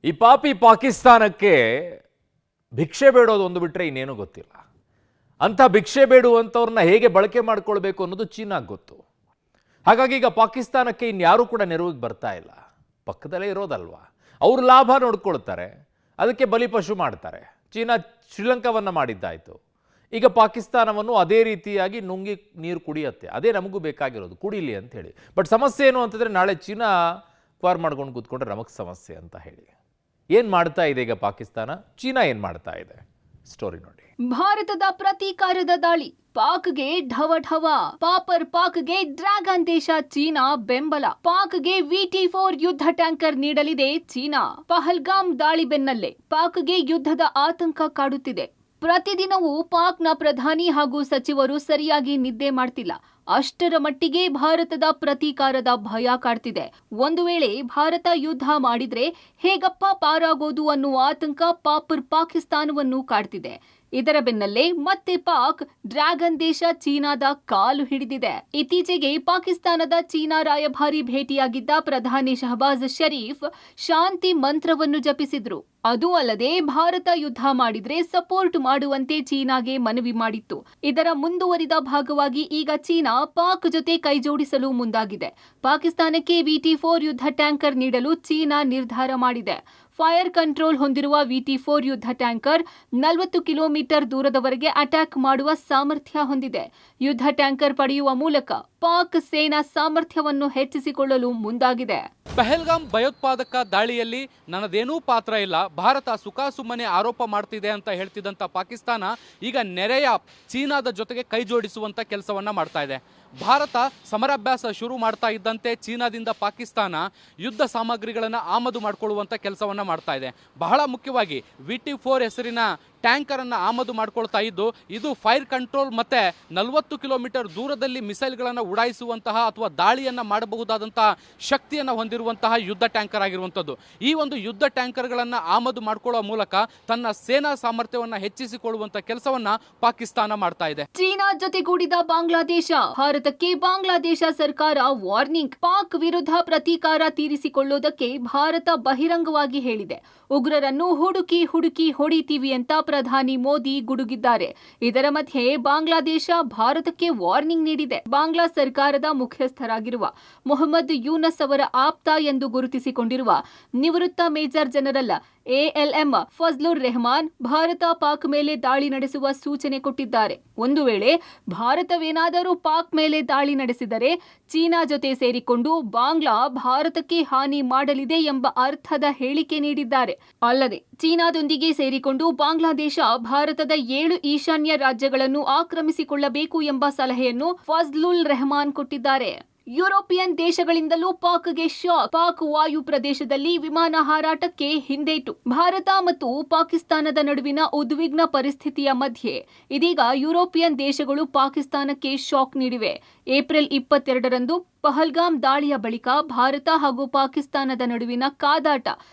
ಈ ಪಾಪಿ ಪಾಕಿಸ್ತಾನಕ್ಕೆ ಭಿಕ್ಷೆ ಬೇಡೋದು ಒಂದು ಬಿಟ್ಟರೆ ಇನ್ನೇನು ಗೊತ್ತಿಲ್ಲ. ಅಂಥ ಭಿಕ್ಷೆ ಬೇಡುವಂಥವ್ರನ್ನ ಹೇಗೆ ಬಳಕೆ ಮಾಡ್ಕೊಳ್ಬೇಕು ಅನ್ನೋದು ಚೀನಾಗೆ ಗೊತ್ತು. ಹಾಗಾಗಿ ಈಗ ಪಾಕಿಸ್ತಾನಕ್ಕೆ ಇನ್ಯಾರೂ ಕೂಡ ನೆರವಿಗೆ ಬರ್ತಾ ಇಲ್ಲ. ಪಕ್ಕದಲ್ಲೇ ಇರೋದಲ್ವಾ, ಅವ್ರ ಲಾಭ ನೋಡ್ಕೊಳ್ತಾರೆ, ಅದಕ್ಕೆ ಬಲಿಪಶು ಮಾಡ್ತಾರೆ. ಚೀನಾ ಶ್ರೀಲಂಕಾವನ್ನು ಮಾಡಿದ್ದಾಯಿತು, ಈಗ ಪಾಕಿಸ್ತಾನವನ್ನು ಅದೇ ರೀತಿಯಾಗಿ ನುಂಗಿ ನೀರು ಕುಡಿಯುತ್ತೆ. ಅದೇ ನಮಗೂ ಬೇಕಾಗಿರೋದು, ಕುಡಿಲಿ ಅಂತ ಹೇಳಿ. ಬಟ್ ಸಮಸ್ಯೆ ಏನು ಅಂತಂದರೆ, ನಾಳೆ ಚೀನಾ ಕ್ವಾರ್ ಮಾಡ್ಕೊಂಡು ಕೂತ್ಕೊಂಡ್ರೆ ನಮಗೆ ಸಮಸ್ಯೆ ಅಂತ ಹೇಳಿ. ಏನು ಮಾಡ್ತಾ ಇದೆ ಈಗ ಪಾಕಿಸ್ತಾನ, ಚೀನಾ ಏನು ಮಾಡ್ತಾ ಇದೆ, ಸ್ಟೋರಿ ನೋಡಿ. ಭಾರತದ ಪ್ರತೀಕಾರದ ದಾಳಿ, ಪಾಕ್ಗೆ ಢವ ಢವ. ಪಾಕ್ಗೆ ಡ್ರ್ಯಾಗನ್ ದೇಶ ಚೀನಾ ಬೆಂಬಲ. ಪಾಕ್ಗೆ VT-4 ಯುದ್ಧ ಟ್ಯಾಂಕರ್ ನೀಡಲಿದೆ ಚೀನಾ. ಪಹಲ್ಗಾಮ್ ದಾಳಿ ಬೆನ್ನಲ್ಲೇ ಪಾಕ್ಗೆ ಯುದ್ಧದ ಆತಂಕ ಕಾಡುತ್ತಿದೆ. ಪ್ರತಿದಿನವೂ ಪಾಕ್ನ ಪ್ರಧಾನಿ ಹಾಗೂ ಸಚಿವರು ಸರಿಯಾಗಿ ನಿದ್ದೆ ಮಾಡ್ತಿಲ್ಲ. ಅಷ್ಟರ ಮಟ್ಟಿಗೆ ಭಾರತದ ಪ್ರತೀಕಾರದ ಭಯ ಕಾಡ್ತಿದೆ. ಒಂದು ವೇಳೆ ಭಾರತ ಯುದ್ಧ ಮಾಡಿದ್ರೆ ಹೇಗಪ್ಪ ಪಾರಾಗೋದು ಅನ್ನುವ ಆತಂಕ ಪಾಕಿಸ್ತಾನವನ್ನು ಕಾಡ್ತಿದೆ. ಇದರ ಬೆನ್ನಲ್ಲೇ ಮತ್ತೆ ಪಾಕ್ ಡ್ರ್ಯಾಗನ್ ದೇಶ ಚೀನಾದ ಕಾಲು ಹಿಡಿದಿದೆ. ಇತ್ತೀಚೆಗೆ ಪಾಕಿಸ್ತಾನದ ಚೀನಾ ರಾಯಭಾರಿ ಭೇಟಿಯಾಗಿದ್ದ ಪ್ರಧಾನಿ ಶಹಬಾಜ್ ಶರೀಫ್ ಶಾಂತಿ ಮಂತ್ರವನ್ನು ಜಪಿಸಿದ್ರು. ಅದೂ ಅಲ್ಲದೆ ಭಾರತ ಯುದ್ಧ ಮಾಡಿದ್ರೆ ಸಪೋರ್ಟ್ ಮಾಡುವಂತೆ ಚೀನಾಗೆ ಮನವಿ ಮಾಡಿತ್ತು. ಇದರ ಮುಂದುವರಿದ ಭಾಗವಾಗಿ ಈಗ ಚೀನಾ ಪಾಕ್ ಜೊತೆ ಕೈಜೋಡಿಸಲು ಮುಂದಾಗಿದೆ. ಪಾಕಿಸ್ತಾನಕ್ಕೆ VT-4 ಯುದ್ಧ ಟ್ಯಾಂಕರ್ ನೀಡಲು ಚೀನಾ ನಿರ್ಧಾರ ಮಾಡಿದೆ. ಫೈರ್ ಕಂಟ್ರೋಲ್ ಹೊಂದಿರುವ VT-4 ಯುದ್ಧ ಟ್ಯಾಂಕರ್ 40 ಕಿಲೋಮೀಟರ್ ದೂರದವರೆಗೆ ಅಟ್ಯಾಕ್ ಮಾಡುವ ಸಾಮರ್ಥ್ಯ ಹೊಂದಿದೆ. ಯುದ್ಧ ಟ್ಯಾಂಕರ್ ಪಡೆಯುವ ಮೂಲಕ ಪಾಕ್ ಸೇನಾ ಸಾಮರ್ಥ್ಯವನ್ನು ಹೆಚ್ಚಿಸಿಕೊಳ್ಳಲು ಮುಂದಾಗಿದೆ. ಪಹಲ್ಗಾಮ್ ಭಯೋತ್ಪಾದಕ ದಾಳಿಯಲ್ಲಿ ನನ್ನದೇನೂ ಪಾತ್ರ ಇಲ್ಲ, ಭಾರತ ಸುಖಾಸುಮ್ಮನೆ ಆರೋಪ ಮಾಡ್ತಿದೆ ಅಂತ ಹೇಳ್ತಿದ್ದಂಥ ಪಾಕಿಸ್ತಾನ ಈಗ ನೆರೆಯ ಚೀನಾದ ಜೊತೆಗೆ ಕೈ ಜೋಡಿಸುವಂಥ ಕೆಲಸವನ್ನ ಮಾಡ್ತಾ ಇದೆ. ಭಾರತ ಸಮರಾಭ್ಯಾಸ ಶುರು ಮಾಡ್ತಾ ಇದ್ದಂತೆ ಚೀನಾದಿಂದ ಪಾಕಿಸ್ತಾನ ಯುದ್ಧ ಸಾಮಗ್ರಿಗಳನ್ನು ಆಮದು ಮಾಡಿಕೊಳ್ಳುವಂಥ ಕೆಲಸವನ್ನ ಮಾಡ್ತಾ ಇದೆ. ಬಹಳ ಮುಖ್ಯವಾಗಿ VT-4 ಹೆಸರಿನ ಟ್ಯಾಂಕರ್ ಅನ್ನು ಆಮದು ಮಾಡ್ಕೊಳ್ತಾ ಇದ್ದು, ಇದು ಫೈರ್ ಕಂಟ್ರೋಲ್ ಮತ್ತೆ 40 ಕಿಲೋಮೀಟರ್ ದೂರದಲ್ಲಿ ಮಿಸೈಲ್ಗಳನ್ನು ಉಡಾಯಿಸುವಂತಹ ಅಥವಾ ದಾಳಿಯನ್ನ ಮಾಡಬಹುದಾದಂತಹ ಶಕ್ತಿಯನ್ನು ಹೊಂದಿರುವಂತಹ ಯುದ್ಧ ಟ್ಯಾಂಕರ್ ಆಗಿರುವಂಥದ್ದು. ಈ ಒಂದು ಯುದ್ಧ ಟ್ಯಾಂಕರ್ಗಳನ್ನು ಆಮದು ಮಾಡಿಕೊಳ್ಳುವ ಮೂಲಕ ತನ್ನ ಸೇನಾ ಸಾಮರ್ಥ್ಯವನ್ನು ಹೆಚ್ಚಿಸಿಕೊಳ್ಳುವಂತ ಕೆಲಸವನ್ನ ಪಾಕಿಸ್ತಾನ ಮಾಡ್ತಾ ಇದೆ. ಚೀನಾ ಜೊತೆಗೂಡಿದ ಬಾಂಗ್ಲಾದೇಶ. ಭಾರತಕ್ಕೆ ಬಾಂಗ್ಲಾದೇಶ ಸರ್ಕಾರ ವಾರ್ನಿಂಗ್. ಪಾಕ್ ವಿರುದ್ಧ ಪ್ರತೀಕಾರ ತೀರಿಸಿಕೊಳ್ಳುವುದಕ್ಕೆ ಭಾರತ ಬಹಿರಂಗವಾಗಿ ಹೇಳಿದೆ. ಉಗ್ರರನ್ನು ಹುಡುಕಿ ಹೊಡಿತೀವಿ ಅಂತ ಪ್ರಧಾನಿ ಮೋದಿ ಗುಡುಗಿದ್ದಾರೆ. ಇದರ ಮಧ್ಯೆ ಬಾಂಗ್ಲಾದೇಶ ಭಾರತಕ್ಕೆ ವಾರ್ನಿಂಗ್ ನೀಡಿದೆ. ಬಾಂಗ್ಲಾ ಸರ್ಕಾರದ ಮುಖ್ಯಸ್ಥರಾಗಿರುವ ಮೊಹಮ್ಮದ್ ಯೂನಸ್ ಅವರ ಆಪ್ತ ಎಂದು ಗುರುತಿಸಿಕೊಂಡಿರುವ ನಿವೃತ್ತ major general ALM Fazlur Rehman Bharat Pak ಮೇಲೆ ದಾಳಿ ನಡೆಸುವ ಸೂಚನೆ ಕೊಟ್ಟಿದ್ದಾರೆ. ಒಂದು ವೇಳೆ ಭಾರತವೇನಾದರೂ ಪಾಕ್ ಮೇಲೆ ದಾಳಿ ನಡೆಸಿದರೆ ಚೀನಾ ಜೊತೆ ಸೇರಿಕೊಂಡು ಬಾಂಗ್ಲಾ ಭಾರತಕ್ಕೆ ಹಾನಿ ಮಾಡಲಿದೆ ಎಂಬ ಅರ್ಥದ ಹೇಳಿಕೆ ನೀಡಿದ್ದಾರೆ. ಅಲ್ಲದೆ ಚೀನಾದೊಂದಿಗೆ ಸೇರಿಕೊಂಡು ಬಾಂಗ್ಲಾದೇಶ ಭಾರತದ 7 ಈಶಾನ್ಯ ರಾಜ್ಯಗಳನ್ನು ಆಕ್ರಮಿಸಿಕೊಳ್ಳಬೇಕು ಎಂಬ ಸಲಹೆಯನ್ನು ಫಜ್ಲುಲ್ ರೆಹಮಾನ್ ಕೊಟ್ಟಿದ್ದಾರೆ. ಯುರೋಪಿಯನ್ ದೇಶಗಳಿಂದಲೂ ಪಾಕ್ಗೆ ಶಾಕ್. ಪಾಕ್ ವಾಯು ಪ್ರದೇಶದಲ್ಲಿ ವಿಮಾನ ಹಾರಾಟಕ್ಕೆ ಹಿಂದೇಟು. ಭಾರತ ಮತ್ತು ಪಾಕಿಸ್ತಾನದ ನಡುವಿನ ಉದ್ವಿಗ್ನ ಪರಿಸ್ಥಿತಿಯ ಮಧ್ಯೆ ಇದೀಗ ಯುರೋಪಿಯನ್ ದೇಶಗಳು ಪಾಕಿಸ್ತಾನಕ್ಕೆ ಶಾಕ್ ನೀಡಿವೆ. ಏಪ್ರಿಲ್ 22ರಂದು ಪಹಲ್ಗಾಮ್ ದಾಳಿಯ ಬಳಿಕ ಭಾರತ ಹಾಗೂ ಪಾಕಿಸ್ತಾನದ ನಡುವಿನ ಕಾದಾಟ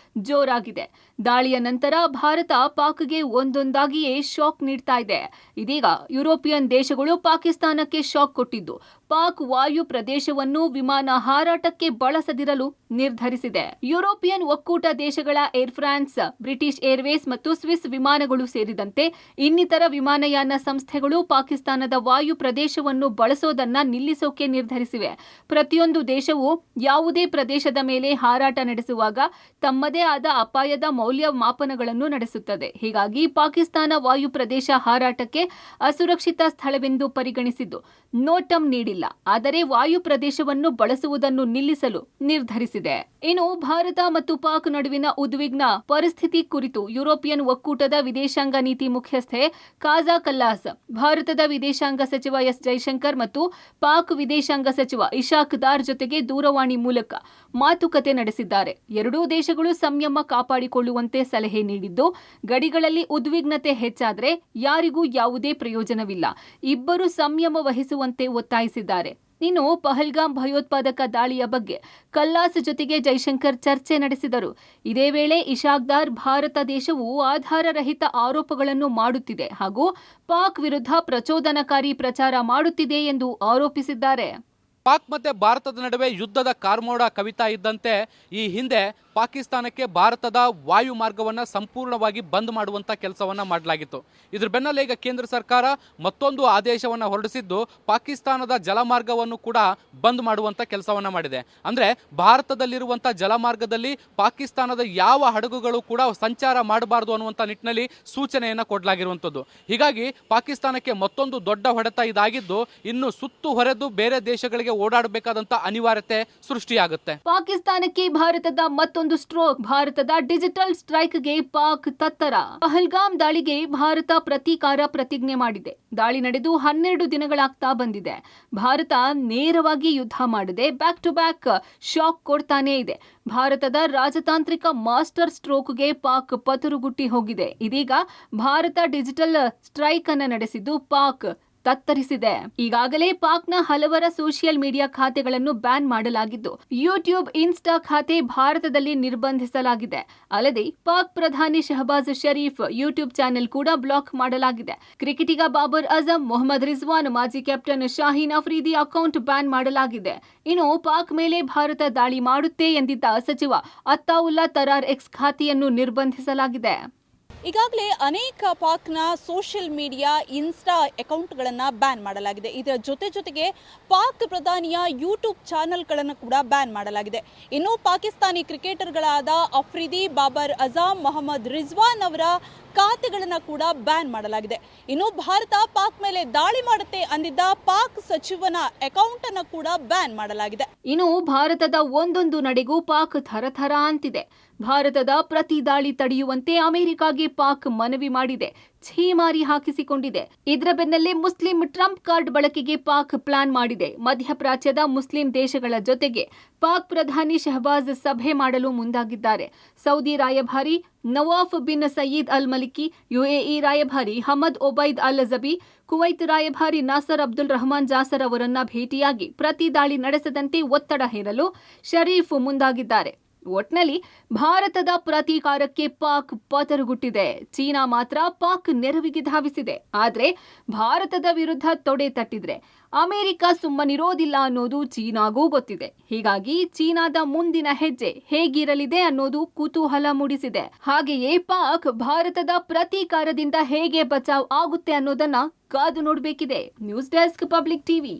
ಜೋರಾಗಿದೆ. ದಾಳಿಯ ನಂತರ ಭಾರತ ಪಾಕ್ಗೆ ಒಂದೊಂದಾಗಿಯೇ ಶಾಕ್ ನೀಡ್ತಾ ಇದೆ. ಇದೀಗ ಯುರೋಪಿಯನ್ ದೇಶಗಳು ಪಾಕಿಸ್ತಾನಕ್ಕೆ ಶಾಕ್ ಕೊಟ್ಟಿದ್ದು, ಪಾಕ್ ವಾಯು ಪ್ರದೇಶವನ್ನು ವಿಮಾನ ಹಾರಾಟಕ್ಕೆ ಬಳಸದಿರಲು ನಿರ್ಧರಿಸಿದೆ. ಯುರೋಪಿಯನ್ ಒಕ್ಕೂಟ ದೇಶಗಳ ಏರ್ ಫ್ರಾನ್ಸ್, ಬ್ರಿಟಿಷ್ ಏರ್ವೇಸ್ ಮತ್ತು ಸ್ವಿಸ್ ವಿಮಾನಗಳು ಸೇರಿದಂತೆ ಇನ್ನಿತರ ವಿಮಾನಯಾನ ಸಂಸ್ಥೆಗಳು ಪಾಕಿಸ್ತಾನದ ವಾಯು ಪ್ರದೇಶವನ್ನು ಬಳಸೋದನ್ನ ನಿಲ್ಲಿಸೋಕೆ ನಿರ್ಧರಿಸಿವೆ. ಪ್ರತಿಯೊಂದು ದೇಶವು ಯಾವುದೇ ಪ್ರದೇಶದ ಮೇಲೆ ಹಾರಾಟ ನಡೆಸುವಾಗ ತಮ್ಮದೇ ಆದ ಅಪಾಯದ ಮೌಲ್ಯಮಾಪನಗಳನ್ನು ನಡೆಸುತ್ತದೆ. ಹೀಗಾಗಿ ಪಾಕಿಸ್ತಾನ ವಾಯು ಪ್ರದೇಶ ಹಾರಾಟಕ್ಕೆ ಅಸುರಕ್ಷಿತ ಸ್ಥಳವೆಂದು ಪರಿಗಣಿಸಿದ್ದು ನೋಟಂ ನೀಡಿಲ್ಲ. ಆದರೆ ವಾಯು ಪ್ರದೇಶವನ್ನು ಬಳಸುವುದನ್ನು ನಿಲ್ಲಿಸಲು ನಿರ್ಧರಿಸಿದೆ. ಇನ್ನು ಭಾರತ ಮತ್ತು ಪಾಕ್ ನಡುವಿನ ಉದ್ವಿಗ್ನ ಪರಿಸ್ಥಿತಿ ಕುರಿತು ಯುರೋಪಿಯನ್ ಒಕ್ಕೂಟದ ವಿದೇಶಾಂಗ ನೀತಿ ಮುಖ್ಯಸ್ಥೆ ಕಾಜಾ ಕಲ್ಲಾಸ್ ಭಾರತದ ವಿದೇಶಾಂಗ ಸಚಿವ S ಜೈಶಂಕರ್ ಮತ್ತು ಪಾಕ್ ವಿದೇಶಾಂಗ ಸಚಿವ ಇಶಾಕ್ ದಾರ್ ಜೊತೆಗೆ ದೂರವಾಣಿ ಮೂಲಕ ಮಾತುಕತೆ ನಡೆಸಿದ್ದಾರೆ. ಎರಡೂ ದೇಶಗಳು ಸಂಯಮ ಕಾಪಾಡಿಕೊಳ್ಳುವಂತೆ ಸಲಹೆ ನೀಡಿದ್ದು, ಗಡಿಗಳಲ್ಲಿ ಉದ್ವಿಗ್ನತೆ ಹೆಚ್ಚಾದರೆ ಯಾರಿಗೂ ಯಾವುದೇ ಪ್ರಯೋಜನವಿಲ್ಲ, ಇಬ್ಬರು ಸಂಯಮ ವಹಿಸುವಂತೆ ಒತ್ತಾಯಿಸಿದ್ದಾರೆ. ಇನ್ನು ಪಹಲ್ಗಾಮ್ ಭಯೋತ್ಪಾದಕ ದಾಳಿಯ ಬಗ್ಗೆ ಕಲ್ಲಾಸ್ ಜೊತೆಗೆ ಜೈಶಂಕರ್ ಚರ್ಚೆ ನಡೆಸಿದರು. ಇದೇ ವೇಳೆ ಇಶಾಕ್ ದಾರ್ ಭಾರತ ದೇಶವು ಆಧಾರರಹಿತ ಆರೋಪಗಳನ್ನು ಮಾಡುತ್ತಿದೆ ಹಾಗೂ ಪಾಕ್ ವಿರುದ್ಧ ಪ್ರಚೋದನಕಾರಿ ಪ್ರಚಾರ ಮಾಡುತ್ತಿದೆ ಎಂದು ಆರೋಪಿಸಿದ್ದಾರೆ. ಪಾಕ್ ಮತ್ತೆ ಭಾರತದ ನಡುವೆ ಯುದ್ಧದ ಕಾರ್ಮೋಡ ಕವಿತಾ ಇದ್ದಂತೆ ಈ ಹಿಂದೆ ಪಾಕಿಸ್ತಾನಕ್ಕೆ ಭಾರತದ ವಾಯು ಮಾರ್ಗವನ್ನು ಸಂಪೂರ್ಣವಾಗಿ ಬಂದ್ ಮಾಡುವಂಥ ಕೆಲಸವನ್ನು ಮಾಡಲಾಗಿತ್ತು. ಇದ್ರ ಬೆನ್ನಲ್ಲೇ ಈಗ ಕೇಂದ್ರ ಸರ್ಕಾರ ಮತ್ತೊಂದು ಆದೇಶವನ್ನು ಹೊರಡಿಸಿದ್ದು ಪಾಕಿಸ್ತಾನದ ಜಲಮಾರ್ಗವನ್ನು ಕೂಡ ಬಂದ್ ಮಾಡುವಂಥ ಕೆಲಸವನ್ನು ಮಾಡಿದೆ. ಅಂದರೆ ಭಾರತದಲ್ಲಿರುವಂಥ ಜಲಮಾರ್ಗದಲ್ಲಿ ಪಾಕಿಸ್ತಾನದ ಯಾವ ಹಡಗುಗಳು ಕೂಡ ಸಂಚಾರ ಮಾಡಬಾರ್ದು ಅನ್ನುವಂಥ ನಿಟ್ಟಿನಲ್ಲಿ ಸೂಚನೆಯನ್ನು ಕೊಡಲಾಗಿರುವಂಥದ್ದು. ಹೀಗಾಗಿ ಪಾಕಿಸ್ತಾನಕ್ಕೆ ಮತ್ತೊಂದು ದೊಡ್ಡ ಹೊಡೆತ ಇದಾಗಿದ್ದು ಇನ್ನು ಸುತ್ತುವರೆದು ಬೇರೆ ದೇಶಗಳಿಗೆ ಓಡಾಡಬೇಕಾದಂಥ ಅನಿವಾರ್ಯತೆ ಸೃಷ್ಟಿಯಾಗುತ್ತೆ. ಪಾಕಿಸ್ತಾನಕ್ಕೆ ಭಾರತದ ಮತ್ತೊಂದು ಸ್ಟ್ರೋಕ್. ಭಾರತದ ಡಿಜಿಟಲ್ ಸ್ಟ್ರೈಕ್ಗೆ ಪಾಕ್ ತತ್ತರ. ಪಹಲ್ಗಾಮ್ ದಾಳಿಗೆ ಭಾರತ ಪ್ರತೀಕಾರ ಪ್ರತಿಜ್ಞೆ ಮಾಡಿದೆ. ದಾಳಿ ನಡೆದು 12 ದಿನಗಳಾಗ್ತಾ ಬಂದಿದೆ. ಭಾರತ ನೇರವಾಗಿ ಯುದ್ಧ ಮಾಡದೆ ಬ್ಯಾಕ್ ಟು ಬ್ಯಾಕ್ ಶಾಕ್ ಕೊಡ್ತಾನೇ ಇದೆ. ಭಾರತದ ರಾಜತಾಂತ್ರಿಕ ಮಾಸ್ಟರ್ ಸ್ಟ್ರೋಕ್ಗೆ ಪಾಕ್ ಪತರುಗುಟ್ಟಿ ಹೋಗಿದೆ. ಇದೀಗ ಭಾರತ ಡಿಜಿಟಲ್ ಸ್ಟ್ರೈಕ್ ಅನ್ನು ನಡೆಸಿದ್ದು ಪಾಕ್ ತತ್ತರಿಸಿದೆ. ಈಗಾಗಲೇ ಪಾಕ್ನ ಹಲವರ ಸೋಷಿಯಲ್ ಮೀಡಿಯಾ ಖಾತೆಗಳನ್ನು ಬ್ಯಾನ್ ಮಾಡಲಾಗಿದ್ದು ಯೂಟ್ಯೂಬ್, ಇನ್ಸ್ಟಾ ಖಾತೆ ಭಾರತದಲ್ಲಿ ನಿರ್ಬಂಧಿಸಲಾಗಿದೆ. ಅಲ್ಲದೆ ಪಾಕ್ ಪ್ರಧಾನಿ ಶಹಬಾಜ್ ಶರೀಫ್ ಯೂಟ್ಯೂಬ್ ಚಾನೆಲ್ ಕೂಡ ಬ್ಲಾಕ್ ಮಾಡಲಾಗಿದೆ. ಕ್ರಿಕೆಟಿಗ ಬಾಬರ್ ಅಜಂ, ಮೊಹಮ್ಮದ್ ರಿಜ್ವಾನ್, ಮಾಜಿ captain Shaheen Afridi account ban ಮಾಡಲಾಗಿದೆ. ಇನ್ನು ಪಾಕ್ ಮೇಲೆ ಭಾರತ ದಾಳಿ ಮಾಡುತ್ತೆ ಎಂದಿದ್ದ ಸಚಿವ ಅತ್ತಾವುಲ್ಲಾ ತರಾರ್ ಎಕ್ಸ್ ಖಾತೆಯನ್ನು ನಿರ್ಬಂಧಿಸಲಾಗಿದೆ. ಈಗಾಗಲೇ ಅನೇಕ ಪಾಕ್ನ ಸೋಷಿಯಲ್ ಮೀಡಿಯಾ, ಇನ್ಸ್ಟಾ ಅಕೌಂಟ್ಗಳನ್ನು ಬ್ಯಾನ್ ಮಾಡಲಾಗಿದೆ. ಇದರ ಜೊತೆಗೆ ಪಾಕ್ ಪ್ರಧಾನಿಯ ಯೂಟ್ಯೂಬ್ ಚಾನೆಲ್ಗಳನ್ನು ಕೂಡ ಬ್ಯಾನ್ ಮಾಡಲಾಗಿದೆ. ಇನ್ನು ಪಾಕಿಸ್ತಾನಿ ಕ್ರಿಕೆಟರ್ಗಳಾದ ಅಫ್ರಿದಿ, ಬಾಬರ್ ಅಜಾಮ್, ಮೊಹಮ್ಮದ್ ರಿಜ್ವಾನ್ ಅವರ ಖಾತೆಗಳನ್ನು ಕೂಡ ಬ್ಯಾನ್ ಮಾಡಲಾಗಿದೆ. ಇನ್ನು ಭಾರತ ಪಾಕ್ ಮೇಲೆ ದಾಳಿ ಮಾಡುತ್ತೆ ಅಂದಿದ್ದ ಪಾಕ್ ಸಚಿವನ ಅಕೌಂಟ್ ಅನ್ನು ಕೂಡ ಬ್ಯಾನ್ ಮಾಡಲಾಗಿದೆ. ಇನ್ನು ಭಾರತದ ಒಂದೊಂದು ನಡೆಗೂ ಪಾಕ್ ಥರಥರ ಅಂತಿದೆ. ಭಾರತದ ಪ್ರತಿ ದಾಳಿ ತಡೆಯುವಂತೆ ಅಮೆರಿಕಾಗೆ ಪಾಕ್ ಮನವಿ ಮಾಡಿದೆ. ಛೀಮಾರಿ ಹಾಕಿಸಿಕೊಂಡಿದೆ. ಇದರ ಬೆನ್ನಲ್ಲೇ ಮುಸ್ಲಿಂ ಟ್ರಂಪ್ ಕಾರ್ಡ್ ಬಳಕೆಗೆ ಪಾಕ್ ಪ್ಲಾನ್ ಮಾಡಿದೆ. ಮಧ್ಯಪ್ರಾಚ್ಯದ ಮುಸ್ಲಿಂ ದೇಶಗಳ ಜೊತೆಗೆ ಪಾಕ್ ಪ್ರಧಾನಿ ಶಹಬಾಜ್ ಸಭೆ ಮಾಡಲು ಮುಂದಾಗಿದ್ದಾರೆ. ಸೌದಿ ರಾಯಭಾರಿ ನವಾಫ್ ಬಿನ್ ಸಯೀದ್ ಅಲ್ ಮಲಿಕಿ, ಯುಎಇ ರಾಯಭಾರಿ ಹಮದ್ ಒಬೈದ್ ಅಲ್ ಜಬಿ, ಕುವೈತ್ ರಾಯಭಾರಿ ನಾಸರ್ ಅಬ್ದುಲ್ ರಹಮಾನ್ ಜಾಸರ್ ಅವರನ್ನ ಭೇಟಿಯಾಗಿ ಪ್ರತಿ ದಾಳಿ ನಡೆಸದಂತೆ ಒತ್ತಡ ಹೇರಲು ಶರೀಫ್ ಮುಂದಾಗಿದ್ದಾರೆ. ಒಟ್ನಲ್ಲಿ ಭಾರತದ ಪ್ರತೀಕಾರಕ್ಕೆ ಪಾಕ್ ಪತರುಗುಟ್ಟಿದೆ. ಚೀನಾ ಮಾತ್ರ ಪಾಕ್ ನೆರವಿಗೆ ಧಾವಿಸಿದೆ. ಆದ್ರೆ ಭಾರತದ ವಿರುದ್ಧ ತೊಡೆ ತಟ್ಟಿದ್ರೆ ಅಮೆರಿಕ ಸುಮ್ಮನಿರೋದಿಲ್ಲ ಅನ್ನೋದು ಚೀನಾಗೂ ಗೊತ್ತಿದೆ. ಹೀಗಾಗಿ ಚೀನಾದ ಮುಂದಿನ ಹೆಜ್ಜೆ ಹೇಗಿರಲಿದೆ ಅನ್ನೋದು ಕುತೂಹಲ ಮೂಡಿಸಿದೆ. ಹಾಗೆಯೇ ಪಾಕ್ ಭಾರತದ ಪ್ರತೀಕಾರದಿಂದ ಹೇಗೆ ಬಚಾವ್ ಆಗುತ್ತೆ ಅನ್ನೋದನ್ನ ಕಾದು ನೋಡಬೇಕಿದೆ. News desk, public TV.